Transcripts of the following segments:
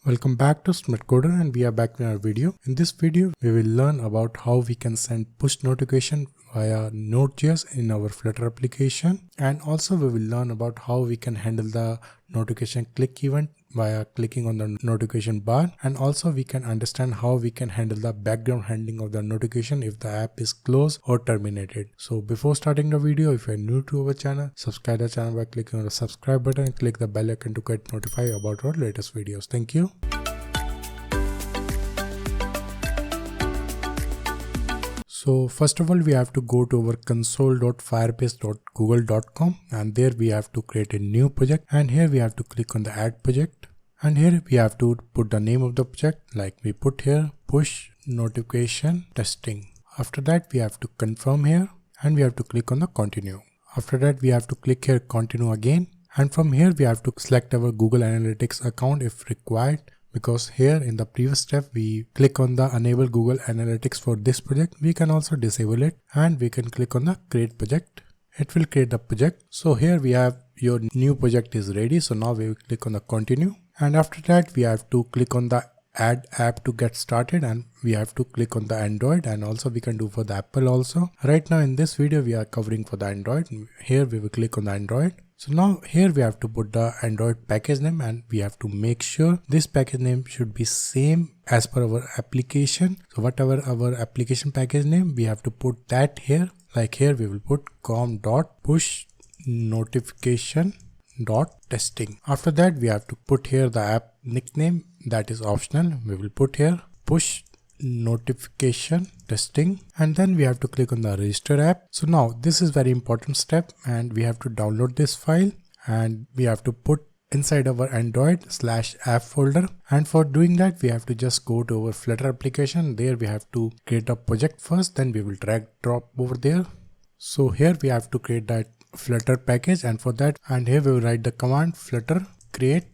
Welcome back to Smart Coder, and we are back in our video. In this video, we will learn about how we can send push notification via Node.js in our Flutter application, and also we will learn about how we can handle the notification click event via clicking on the notification bar, and also we can understand how we can handle the background handling of the notification if the app is closed or terminated. So before starting the video, if you are new to our channel, subscribe the channel by clicking on the subscribe button and click the bell icon to get notified about our latest videos. Thank you. So first of all, we have to go to our console.firebase.google.com, and there we have to create a new project, and here we have to click on the add project, and here we have to put the name of the project like we put here, push notification testing. After that we have to confirm here, and we have to click on the continue. After that we have to click here continue again, and from here we have to select our Google Analytics account if required, because here in the previous step we click on the enable Google Analytics for this project. We can also disable it, and we can click on the create project. It will create the project. So here we have your new project is ready. So now we will click on the continue, and after that we have to click on the add app to get started, and we have to click on the Android, and also we can do for the Apple also. Right now in this video we are covering for the Android. Here we will click on the Android. So now here we have to put the Android package name, and we have to make sure this package name should be same as per our application. So whatever our application package name, we have to put that here. Like here we will put com.pushNotification.testing. After that we have to put here the app nickname, that is optional. We will put here push notification testing, and then we have to click on the register app. So now this is very important step, and we have to download this file, and we have to put inside our Android/app folder. And for doing that we have to just go to our Flutter application. There we have to create a project first, then we will drag drop over there. So here we have to create that Flutter package, and for that, and here we will write the command flutter create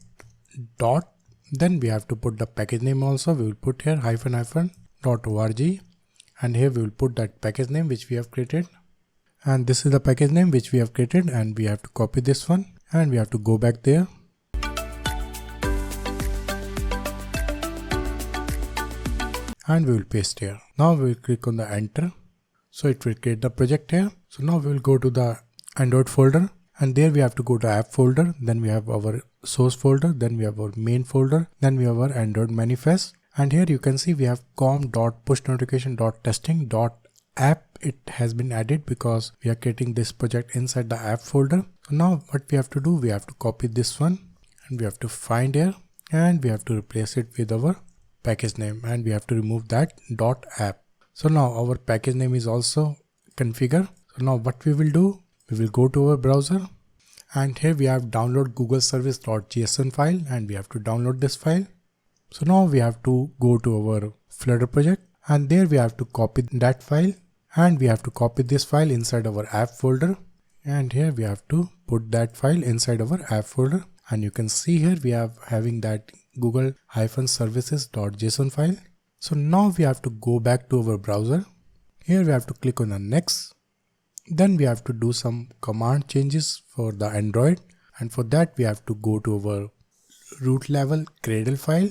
dot, then we have to put the package name also. We will put here --.org, and here we will put that package name which we have created, and this is the package name which we have created, and we have to copy this one, and we have to go back there, and we will paste here. Now we will click on the enter, so it will create the project here. So now we will go to the Android folder, and there we have to go to app folder, then we have our source folder, then we have our main folder, then we have our Android manifest, and here you can see we have com.pushNotification.testing.app. It has been added because we are creating this project inside the app folder. So now what we have to do, we have to copy this one, and we have to find here, and we have to replace it with our package name, and we have to remove that .app. So now our package name is also configured. So now what we will do, we will go to our browser, and here we have download Google service.json file, and we have to download this file. So now we have to go to our Flutter project, and there we have to copy that file, and we have to copy this file inside our app folder, and here we have to put that file inside our app folder. And you can see here we are having that Google-services.json file. So now we have to go back to our browser. Here we have to click on the next. Then we have to do some command changes for the Android, and for that we have to go to our root level Gradle file,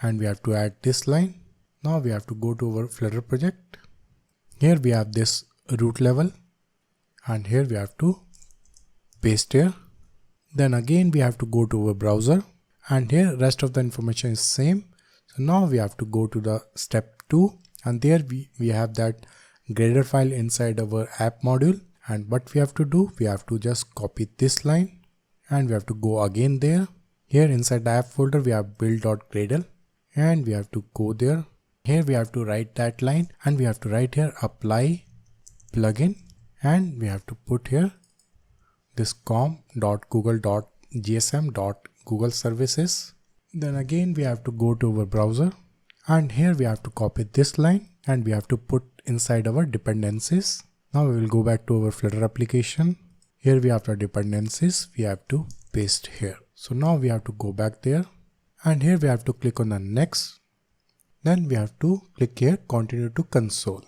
and we have to add this line. Now we have to go to our Flutter project. Here we have this root level, and here we have to paste here. Then again we have to go to our browser, and here rest of the information is same. So now we have to go to the step 2, and there we have that Gradle file inside our app module, and what we have to do, we have to just copy this line, and we have to go again there. Here inside the app folder we have build.gradle, and we have to go there. Here we have to write that line, and we have to write here apply plugin, and we have to put here this com.google.gsm.google services. Then again we have to go to our browser, and here we have to copy this line, and we have to put inside our dependencies. Now we will go back to our Flutter application. Here we have the dependencies, we have to paste here. So now we have to go back there, and here we have to click on the next. Then we have to click here continue to console.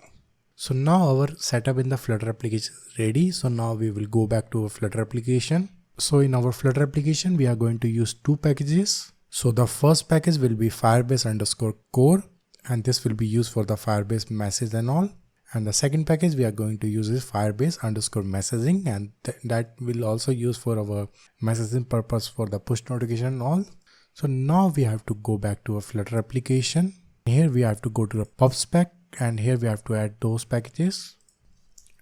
So now our setup in the Flutter application is ready. So now we will go back to our Flutter application. So in our Flutter application we are going to use two packages. So the first package will be Firebase underscore core, and this will be used for the Firebase message and all. And the second package we are going to use is Firebase underscore messaging, and that will also use for our messaging purpose for the push notification and all. So now we have to go back to a Flutter application. Here we have to go to the pub spec, and here we have to add those packages.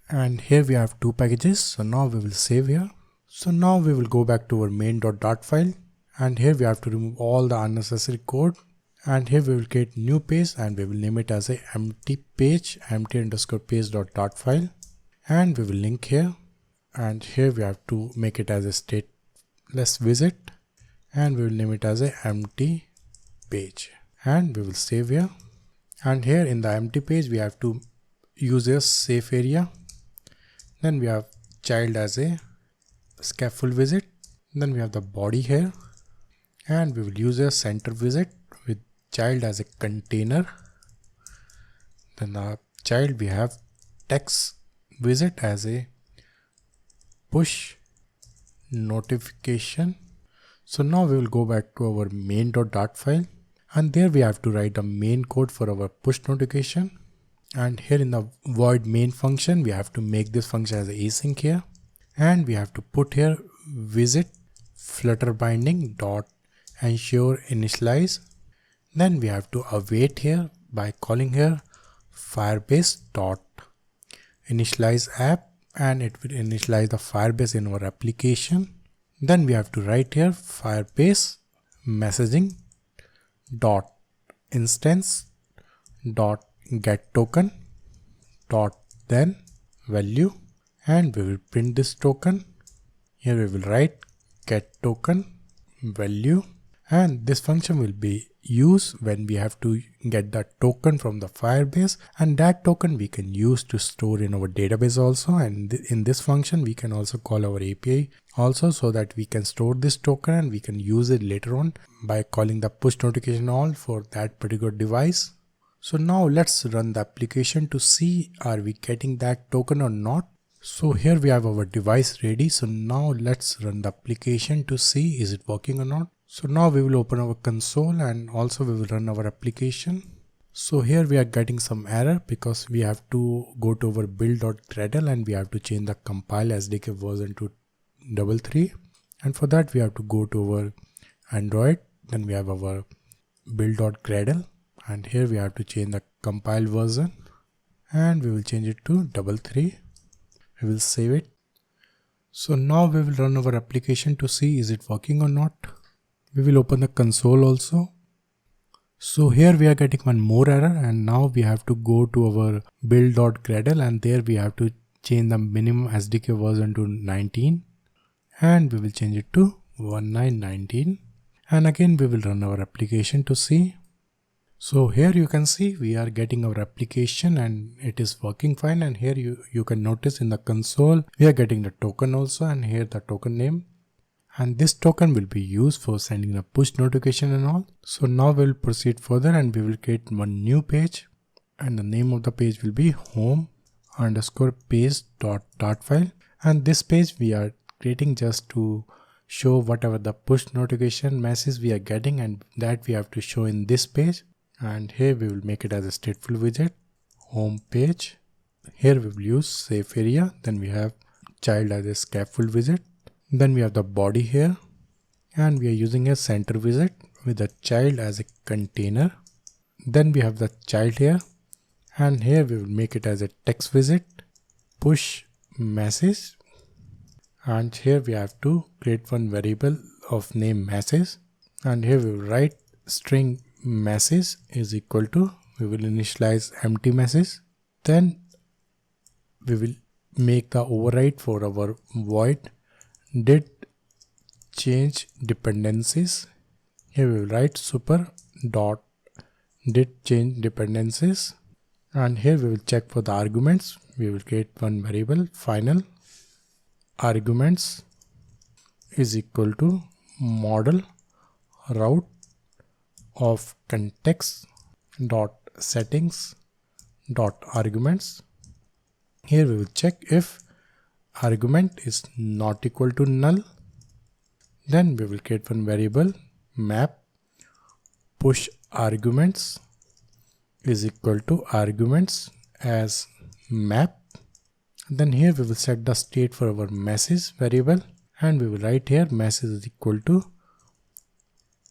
And here we have two packages. So now we will save here. So now we will go back to our main.dart file, and here we have to remove all the unnecessary code. And here we will create new page, and we will name it as a empty page, empty underscore page.dart file. And we will link here, and here we have to make it as a stateless visit, and we will name it as a empty page, and we will save here. And here in the empty page we have to use a safe area. Then we have child as a scaffold visit. Then we have the body here, and we will use a center visit with child as a container. Then the child we have text visit as a push notification. So now we will go back to our main.dart file, and there we have to write the main code for our push notification. And here in the void main function we have to make this function as async here, and we have to put here visit flutter binding dot ensure initialize. Then we have to await here by calling here Firebase dot initialize app, and it will initialize the Firebase in our application. Then we have to write here Firebase messaging dot instance dot get token dot then value, and we will print this token. Here we will write get token value, and this function will be used when we have to get the token from the Firebase, and that token we can use to store in our database also. And in this function we can also call our API also, so that we can store this token and we can use it later on by calling the push notification all for that particular device. So now let's run the application to see are we getting that token or not. So here we have our device ready. So now let's run the application to see is it working or not. So now we will open our console, and also we will run our application. So here we are getting some error because we have to go to our build.gradle, and we have to change the compile SDK version to 33. And for that we have to go to our Android. Then we have our build.gradle, and here we have to change the compile version, and we will change it to 33. We will save it. So now we will run our application to see is it working or not. We will open the console also. So here we are getting one more error, and now we have to go to our build.gradle, and there we have to change the minimum SDK version to 19, and we will change it to 1919, and again we will run our application to see. So here you can see we are getting our application and it is working fine, and here you can notice in the console we are getting the token also, and here the token name. And this token will be used for sending a push notification and all. So now we'll proceed further, and we will create one new page, and the name of the page will be home underscore page.dart file. And this page we are creating just to show whatever the push notification message we are getting, and that we have to show in this page. And here we will make it as a stateful widget, home page. Here we will use safe area. Then we have child as a scaffold widget. Then we have the body here, and we are using a center widget with the child as a container. Then we have the child here, and here we will make it as a text widget, push message. And here we have to create one variable of name message, and here we will write string message is equal to, we will initialize empty message. Then we will make the override for our void did change dependencies. Here we will write super dot did change dependencies, and here we will check for the arguments. We will create one variable final arguments is equal to model route of context dot settings dot arguments. Here we will check if argument is not equal to null. Then we will create one variable map push arguments is equal to arguments as map. Then here we will set the state for our message variable, and we will write here message is equal to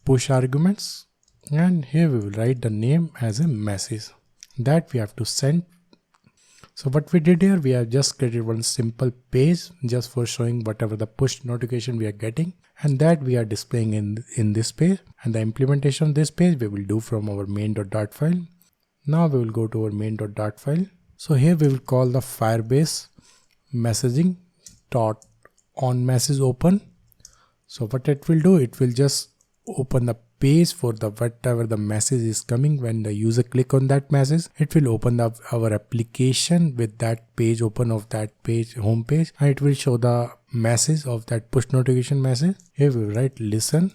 push arguments, and here we will write the name as a message that we have to send. So what we did here, we have just created one simple page just for showing whatever the push notification we are getting, and that we are displaying in this page. And the implementation of this page we will do from our main.dart file. Now we will go to our main.dart file. So here we will call the Firebase messaging dot on message open. So what it will do, it will just open the page for the whatever the message is coming. When the user click on that message, it will open up our application with that page open of that page, home page, and it will show the message of that push notification message. Here we will write listen.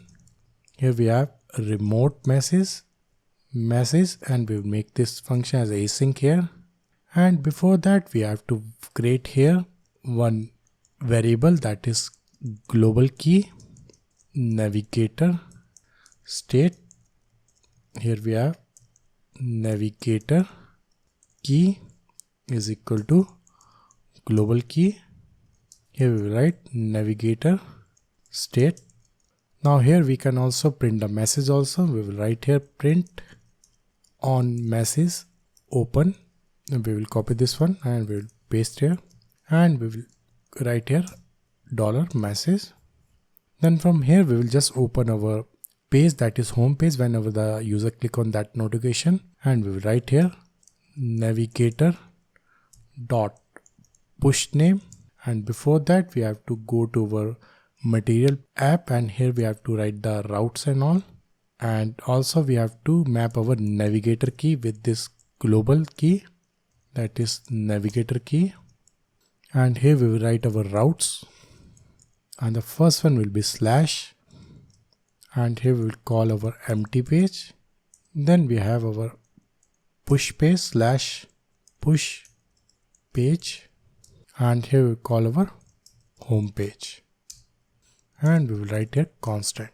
Here we have remote message, and we will make this function as async here. And before that, we have to create here one variable that is global key navigator state. Here we have navigator key is equal to global key. Here we will write navigator state. Now here we can also print the message also. We will write here print on message open. And we will copy this one and we will paste here, and we will write here $message. Then from here we will just open our page that is home page whenever the user click on that notification, and we will write here navigator dot push name. And before that we have to go to our material app, and here we have to write the routes and all, and also we have to map our navigator key with this global key, that is navigator key. And here we will write our routes, and the first one will be slash, and here we will call our empty page. Then we have our push page slash push page, and here we will call our home page, and we will write here constant.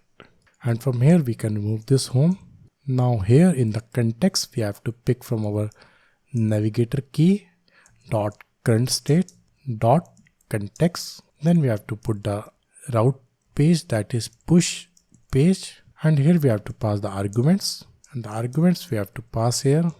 And from here we can remove this home. Now here in the context we have to pick from our navigator key dot current state dot context. Then we have to put the route page that is push page, and here we have to pass the arguments, and the arguments we have to pass here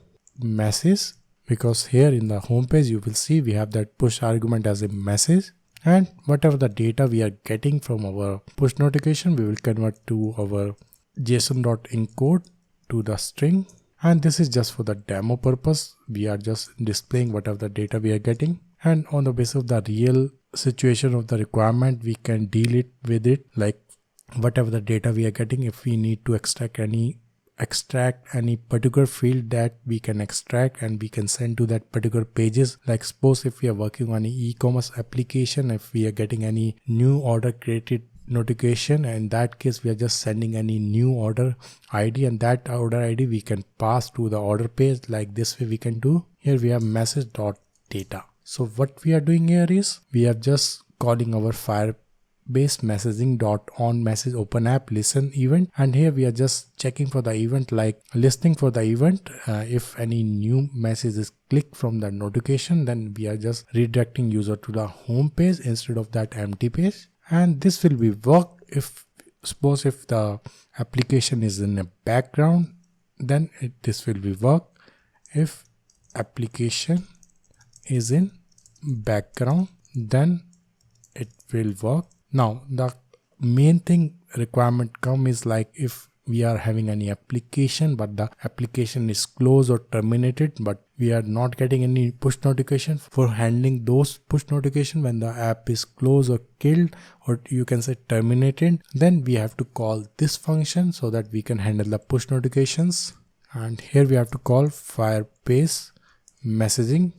message, because here in the home page you will see we have that push argument as a message, and whatever the data we are getting from our push notification we will convert to our JSON.encode to the string. And this is just for the demo purpose. We are just displaying whatever the data we are getting, and on the basis of the real situation of the requirement we can deal it with it, like whatever the data we are getting. If we need to extract any particular field, that we can extract and we can send to that particular pages. Like suppose if we are working on an e-commerce application, if we are getting any new order created notification, and in that case we are just sending any new order ID, and that order ID we can pass to the order page. Like this way we can do. Here we have message.data. So what we are doing here is we are just calling our Firebase messaging dot on message open app listen event, and here we are just checking for the event, like listening for the event. If any new message is clicked from the notification, then we are just redirecting user to the home page instead of that empty page. And this will be work if suppose if the application is in a background, then this will be work. If application is in background, then it will work. Now the main thing requirement come is like if we are having any application but the application is closed or terminated, but we are not getting any push notification. For handling those push notification when the app is closed or killed, or you can say terminated, then we have to call this function so that we can handle the push notifications. And here we have to call Firebase messaging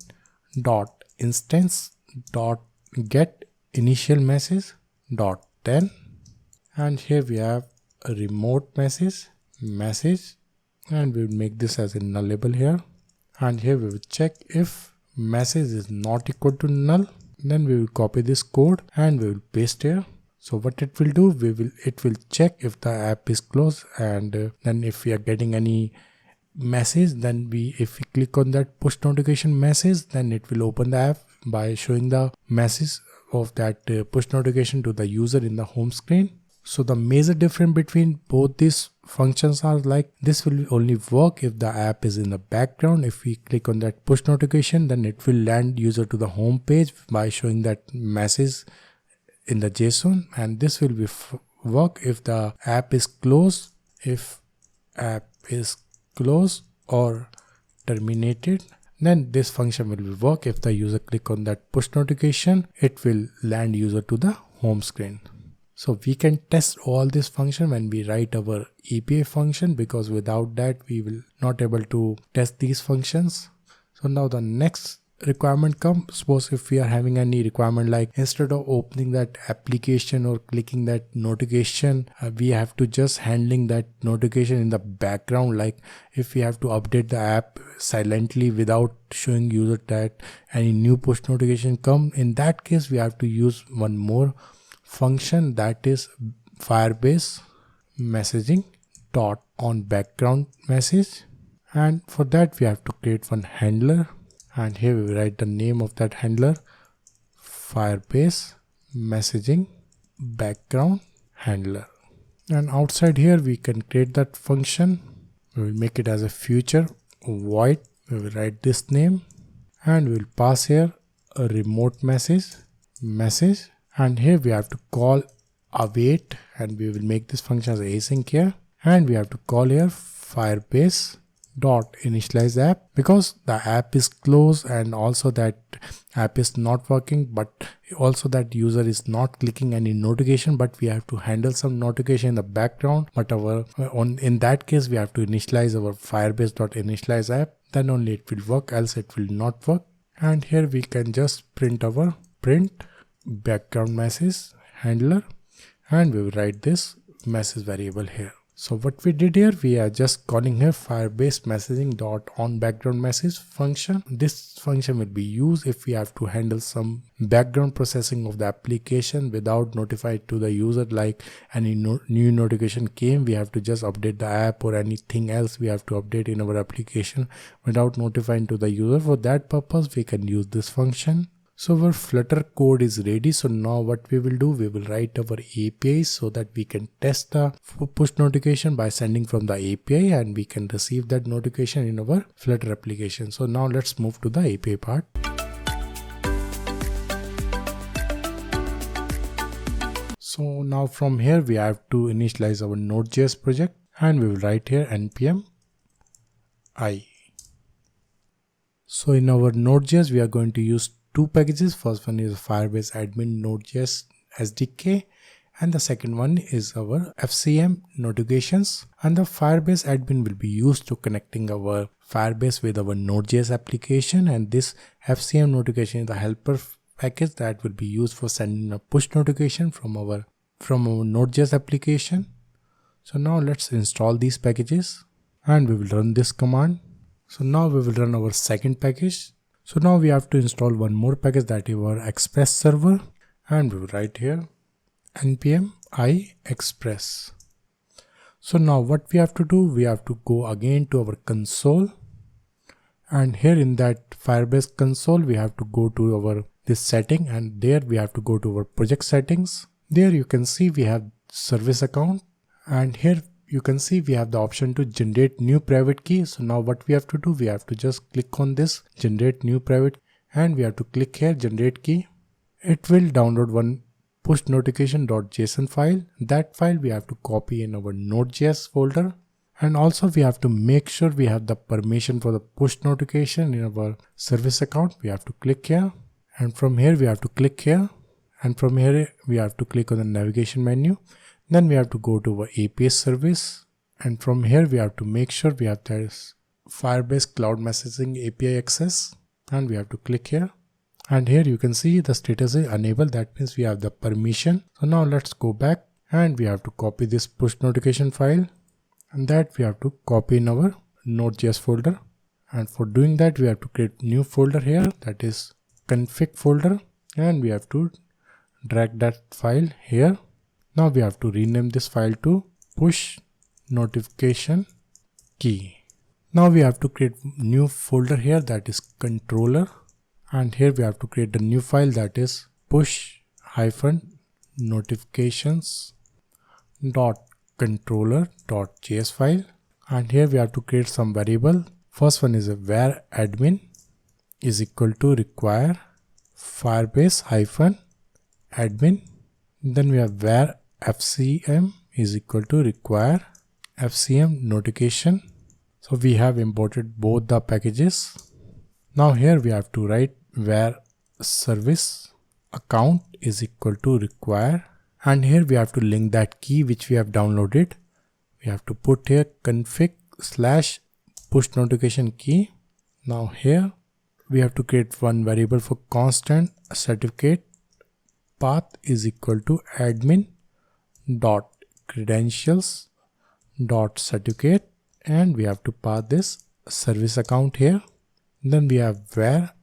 dot instance dot get initial message dot 10, and here we have a remote message, and we will make this as a null label here. And here we will check if message is not equal to null, then we will copy this code and we will paste here. So what it will do, it will check if the app is closed, and then if we are getting any message, then if we click on that push notification message, then it will open the app by showing the message of that push notification to the user in the home screen. So the major difference between both these functions are like this will only work if the app is in the background. If we click on that push notification, then it will land user to the home page by showing that message in the JSON, and this will be work if the app is closed. If app is closed or terminated, then this function will work. If the user click on that push notification, it will land user to the home screen. So we can test all this function when we write our API function, because without that we will not able to test these functions. So now the next requirement comes. Suppose if we are having any requirement like instead of opening that application or clicking that notification, we have to just handling that notification in the background. Like if we have to update the app silently without showing user that any new push notification come, in that case we have to use one more function, that is Firebase messaging dot on background message, and for that we have to create one handler, and here we write the name of that handler, Firebase messaging background handler. And outside here we can create that function. We will make it as a future void. We will write this name, and we will pass here a remote message, and here we have to call await, and we will make this function as async here, and we have to call here Firebase dot initialize app, because the app is closed and also that app is not working, but also that user is not clicking any notification, but we have to handle some notification in the background. But in that case we have to initialize our Firebase dot initialize app, then only it will work, else it will not work. And here we can just print our background message handler, and we will write this message variable here. So what we did here, we are just calling here Firebase messaging dot on background message function. This function will be used if we have to handle some background processing of the application without notifying to the user, like any new notification came, we have to just update the app, or anything else we have to update in our application without notifying to the user. For that purpose we can use this function. So our Flutter code is ready. So now what we will do, we will write our APIs so that we can test the push notification by sending from the API, and we can receive that notification in our Flutter application. So now let's move to the API part. So now from here we have to initialize our Node.js project, and we will write here npm I. So in our Node.js we are going to use two packages. First one is Firebase admin Node.js SDK, and the second one is our FCM notifications. And the Firebase admin will be used to connecting our Firebase with our Node.js application, and this FCM notification is the helper package that will be used for sending a push notification from our Node.js application. So now let's install these packages, and we will run this command. So now we will run our second package. So now we have to install one more package, that is our Express server, and we will write here npm I express. So now what we have to do, we have to go again to our console, and here in that Firebase console we have to go to this setting, and there we have to go to our project settings. There you can see we have service account, and here you can see we have the option to generate new private key. So now what we have to do, we have to just click on this generate new private, and we have to click here generate key. It will download one push notification.json file. That file we have to copy in our Node.js folder, and also we have to make sure we have the permission for the push notification in our service account. We have to click here, and from here we have to click here, and from here we have to click on the navigation menu. Then we have to go to our API service, and from here we have to make sure we have this Firebase Cloud Messaging API access, and we have to click here, and here you can see the status is enabled. That means we have the permission. So now let's go back, and we have to copy this push notification file, and that we have to copy in our Node.js folder. And for doing that we have to create new folder here, that is config folder, and we have to drag that file here. Now we have to rename this file to push notification key. Now we have to create new folder here, that is controller, and here we have to create a new file, that is push-notifications.controller.js file, and here we have to create some variable. First one is a where admin is equal to require Firebase -admin. Then we have where fcm is equal to require fcm notification. So we have imported both the packages. Now here we have to write where service account is equal to require, and here we have to link that key which we have downloaded. We have to put here config/push notification key. Now here we have to create one variable for constant certificate path is equal to admin dot credentials dot certificate, and we have to pass this service account here. Then we have where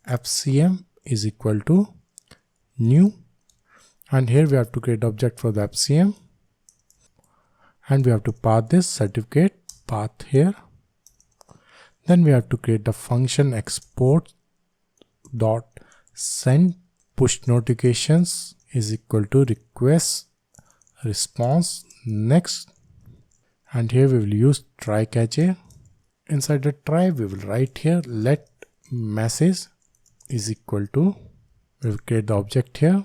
fcm is equal to new, and here we have to create object for the fcm, and we have to pass this certificate path here. Then we have to create the function export dot send push notifications is equal to request response next, and here we will use try catch. Inside the try we will write here let message is equal to, we will create the object here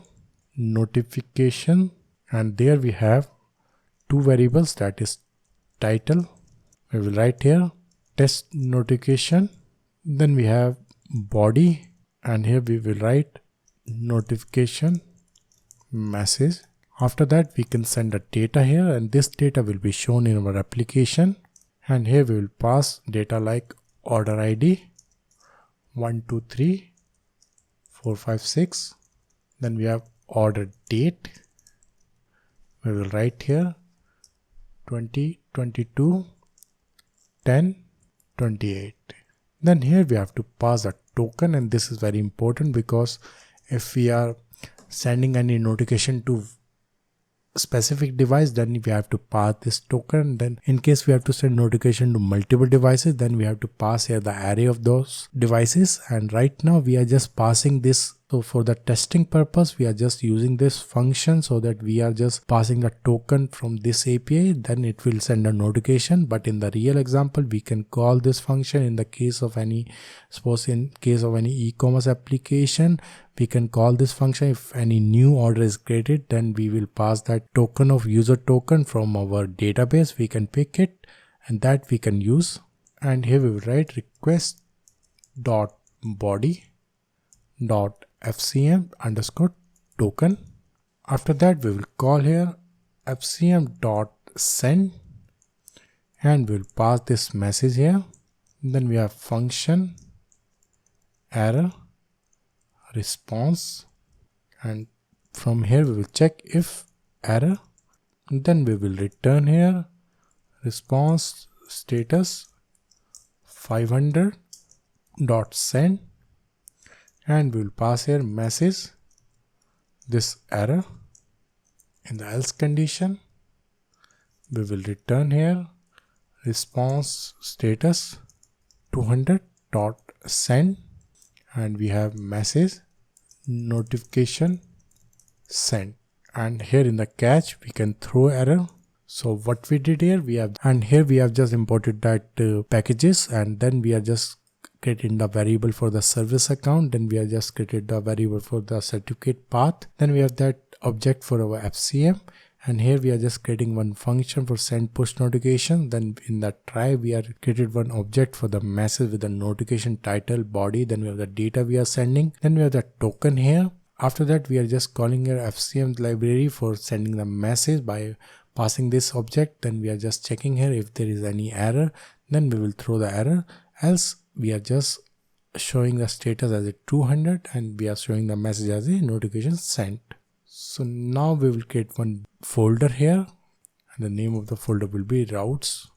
notification, and there we have two variables, that is title, we will write here test notification. Then we have body, and here we will write notification message. After that we can send the data here, and this data will be shown in our application, and here we will pass data like order ID 1 2 3 4 5 6. Then we have order date, we will write here 20 22 10 28. Then here we have to pass a token, and this is very important because if we are sending any notification to specific device, then we have to pass this token. Then in case we have to send notification to multiple devices, then we have to pass here the array of those devices, and right now we are just passing this. So for the testing purpose we are just using this function, so that we are just passing the token from this API, then it will send a notification. But in the real example we can call this function in the case of any, suppose in case of any e-commerce application, we can call this function. If any new order is created, then we will pass that token of user token from our database, we can pick it, and that we can use. And here we will write request dot body dot fcm underscore token. After that we will call here fcm dot send, and we will pass this message here. Then we have function error response, and from here we will check if error, then we will return here response status 500 dot send, and we will pass here message this error. In the else condition we will return here response status 200 dot send, and we have message notification sent, and here in the catch we can throw error. So what we did here, we have, and here we have just imported that packages, and then we are just creating the variable for the service account, then we are just created the variable for the certificate path, then we have that object for our fcm, and here we are just creating one function for send push notification. Then in the try we are created one object for the message with the notification title body, then we have the data we are sending, then we have the token here. After that we are just calling our fcm library for sending the message by passing this object. Then we are just checking here if there is any error, then we will throw the error, else we are just showing the status as a 200, and we are showing the message as a notification sent. So now we will create one folder here, and the name of the folder will be routes.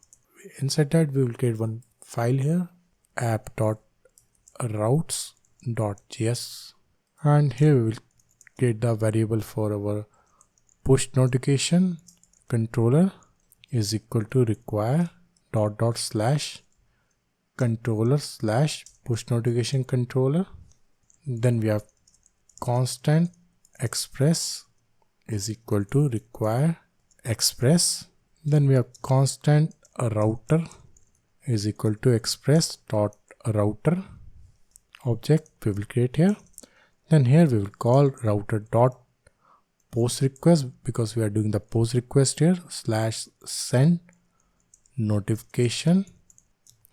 Inside that we will create one file here app.routes.js, and here we will create the variable for our push notification controller is equal to require dot dot slash controller slash push notification controller. Then we have constant express is equal to require express. Then we have constant router is equal to express dot router object we will create here. Then here we will call router dot post request, because we are doing the post request here, slash send notification,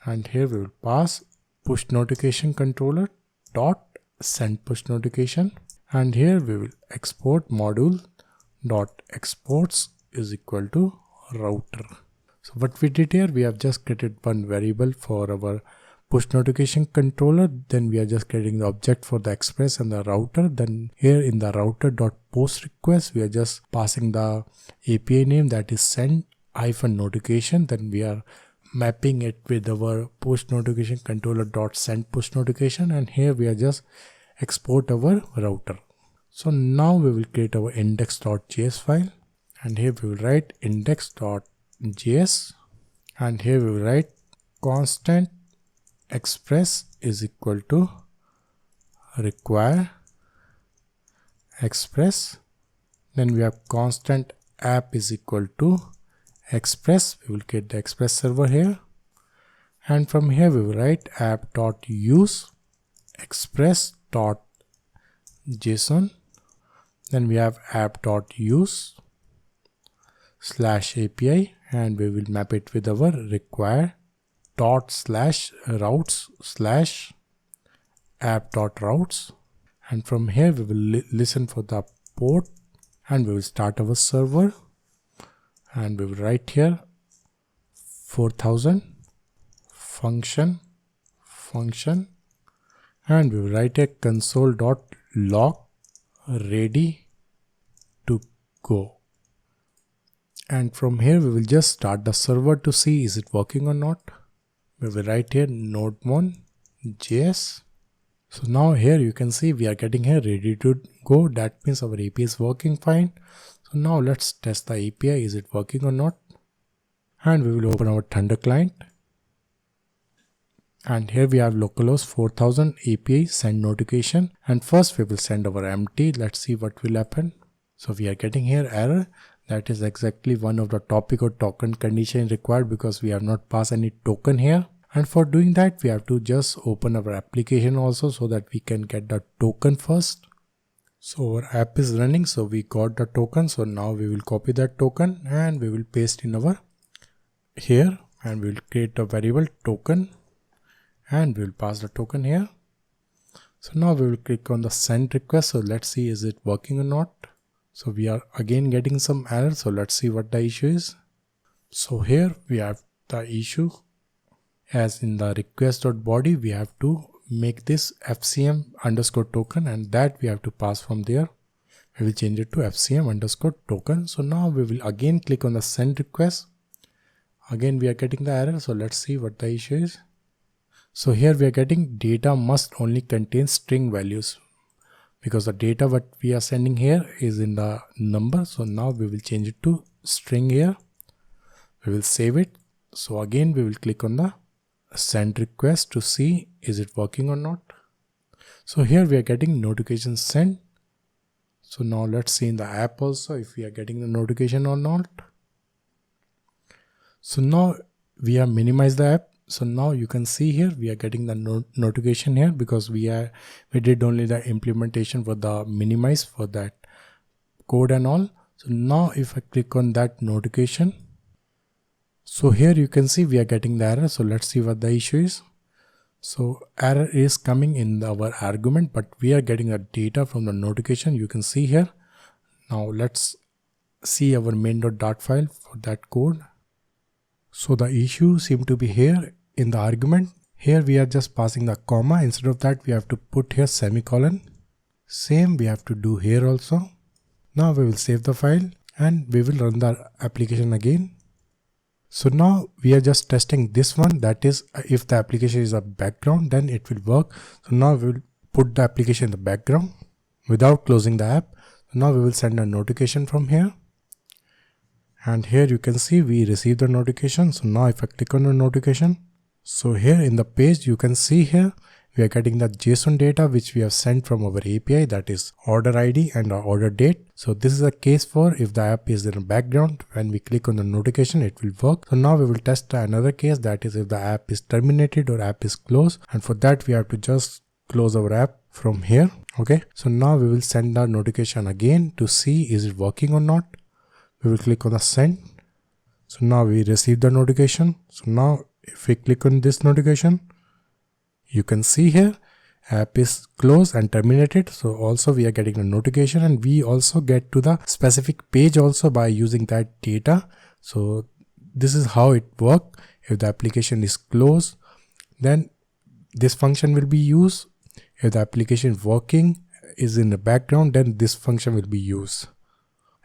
and here we will pass push notification controller dot send push notification, and here we will export module dot exports is equal to router. So what we did here, we have just created one variable for our push notification controller, then we are just creating the object for the express and the router. Then here in the router dot post request, we are just passing the API name, that is send -notification. Then we are mapping it with our push notification controller dot send push notification, and here we are just export our router. So now we will create our index.js file, and here we will write index.js, and here we will write constant express is equal to require express. Then we have constant app is equal to express. We will get the express server here, and from here we will write app.use express.json. Then we have app.use /API, and we will map it with our require dot slash routes slash app dot routes, and from here we will listen for the port, and we will start our server, and we will write here 4000 function, and we will write a console dot log ready to go, and from here we will just start the server to see is it working or not. We will write here nodemon.js. So now here you can see we are getting here ready to go. That means our API is working fine. So now let's test the API, is it working or not. And we will open our Thunder client. And here we have localhost 4000 API send notification. And first we will send our empty. Let's see what will happen. So we are getting here error. That is exactly one of the topic or token condition required, because we have not passed any token here. And for doing that, we have to just open our application also, so that we can get the token first. So our app is running, so we got the token. So now we will copy that token and we will paste in our here, and we will create a variable token, and we will pass the token here. So now we will click on the send request. So let's see is it working or not. So we are again getting some error. So let's see what the issue is. So here we have the issue. As in the request.body, we have to make this FCM underscore token, and that we have to pass from there. We will change it to FCM underscore token. So now we will again click on the send request. Again we are getting the error. So let's see what the issue is. So here we are getting data must only contain string values, because the data what we are sending here is in the number. So now we will change it to string here. We will save it. So again we will click on the send request to see is it working or not. So here we are getting notification sent. So now let's see in the app also if we are getting the notification or not. So now we have minimized the app. So now you can see here we are getting the notification here, because we did only the implementation for the minimize for that code and all. So now if I click on that notification, so here you can see we are getting the error. So let's see what the issue is. So error is coming in our argument, but we are getting the data from the notification. You can see here. Now let's see our main.dart file for that code. So the issue seems to be here in the argument. Here we are just passing the comma. Instead of that, we have to put here semicolon. Same we have to do here also. Now we will save the file and we will run the application again. So now we are just testing this one, that is if the application is a background, then it will work. So now we will put the application in the background without closing the app. So now we will send a notification from here. And here you can see we received the notification. So now if I click on the notification, so here in the page you can see here we are getting the JSON data which we have sent from our API, that is order ID and our order date. So this is a case for if the app is in the background, when we click on the notification it will work. So now we will test another case, that is if the app is terminated or app is closed, and for that we have to just close our app from here. Okay, so now we will send the notification again to see is it working or not. We will click on the send. So now we receive the notification. So now if we click on this notification, you can see here app is closed and terminated. So also we are getting a notification, and we also get to the specific page also by using that data. So this is how it works. If the application is closed, then this function will be used. If the application working is in the background, then this function will be used.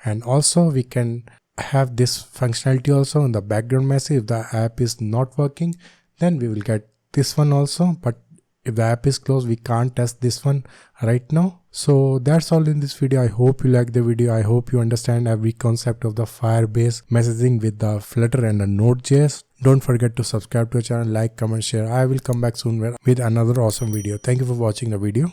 And also we can have this functionality also in the background message. If the app is not working, then we will get this one also. But if the app is closed, we can't test this one right now. So that's all in this video. I hope you like the video. I hope you understand every concept of the Firebase messaging with the Flutter and the Node.js. Don't forget to subscribe to the channel, like, comment, share. I will come back soon with another awesome video. Thank you for watching the video.